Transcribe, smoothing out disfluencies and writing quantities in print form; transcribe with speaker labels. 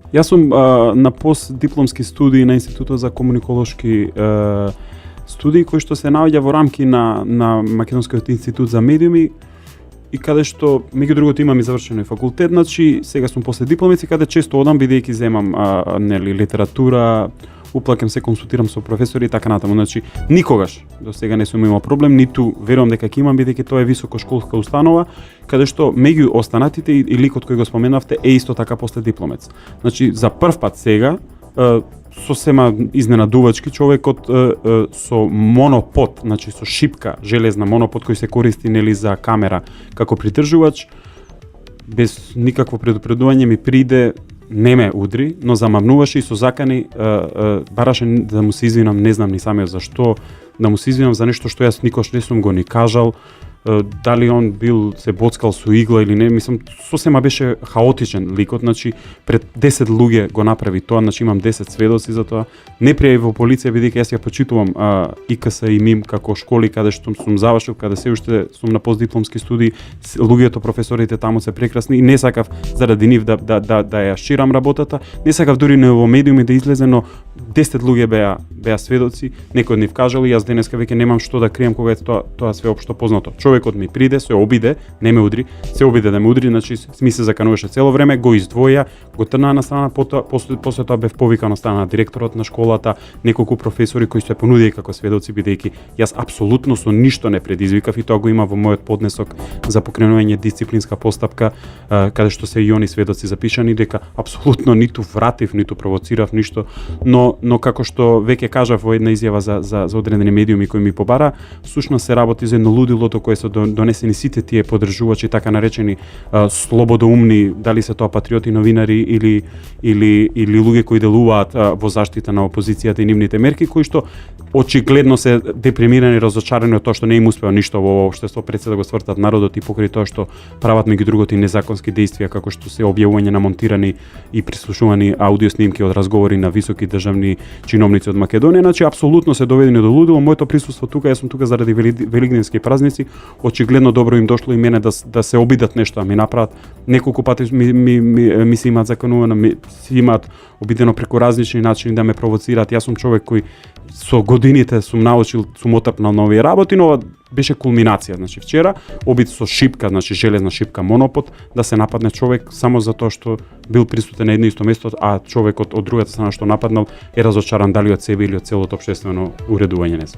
Speaker 1: Јас сум на постдипломски студии на Институтот за комуниколошки студии, кој што се наоѓа во рамки на Македонскиот институт за медиуми, и каде што, меѓу другото, имам и завршено и факултет, значи сега сум после дипломици, каде често одам бидејќи земам литература, уплакам се, консултирам со професори и така натаму. Значи никогаш до сега не сум имал проблем, ниту верувам дека ќе имам, бидејќи тоа е високошколска установа, каде што меѓу останатите и ликот кој го споменавте е исто така после дипломец. Значи за прв пат сега сосема изненадувачки човекот со монопод, значи со шипка железна монопод кој се користи нели за камера како придржувач, без никакво предупредување ми приде, не ме удри, но замавнуваше и со закани бараше да му се извинам, не знам ни самиот зашто, да му се извинам за нешто што јас никош не сум го ни кажал. Дали он бил се боцкал со игла или не, мислам, сосема беше хаотичен ликот, значи пред 10 луѓе го направи тоа, значи имам 10 сведоци за тоа. Не пријави во полиција, бидејќи јас ја почитувам ИКС и МИМ како школи каде што сум завршил, каде се уште сум на постдипломски студии, луѓето, професорите таму се прекрасни и не сакав заради нив да ја ширам работата, не сакав дури не во медиуми да излезе, но 10 луѓе беа сведоци, некој од нив кажал и јас денеска веќе немам што да крием кога е тоа свеопшто познато. Човекот ми приде, се обиде, не ме удри, се обиде да ме удри, значи ми се закануваше цело време, го издвоја, го трнаа на страна, после тоа бев повикан од страна на директорот на школата, неколку професори кои се понудија како сведоци, бидејќи јас апсолутно со ништо не предизвикав и тоа го има во мојот поднесок за покренување дисциплинска постапка, каде што се и они сведоци запишани, дека апсолутно ниту вратив, ниту провоцирав ништо, но како што веќе кажав во една изјава за одредени медиуми кои ми побара, всушност се работи за едно лудилото кое се донесени сите тие поддржувачи, така наречени слободоумни, дали се тоа патриоти, новинари или луѓе кои делуваат во заштита на опозицијата и нивните мерки, кои што очигледно се депримирани, разочарани од тоа што не им успеа ништо во ова општество, пред се да го свртат народот и покрај тоа што прават меѓу другото и незаконски действија, како што се објавување на монтирани и прислушувани аудио снимки од разговори на високи државни чиновници од Македонија. Значи апсолутно се доведени до лудило. Моето присуство тука, јас сум тука заради велигденски празници, очигледно добро им дошло и мене да се обидат нешто, ми направат. Неколку пати ми се имаат заканувано, си имаат обидено преку различни начини да ме провоцираат. Јас сум човек кој со годините сум научил, сум отрпнал на овие работи, но ова беше кулминација. Значи вчера обид со шипка, значи железна шипка монопод, да се нападне човек само за тоа што бил присутен на едно исто место, а човекот од другата страна што нападнал е разочаран дали од себе или од целото општествено уредување.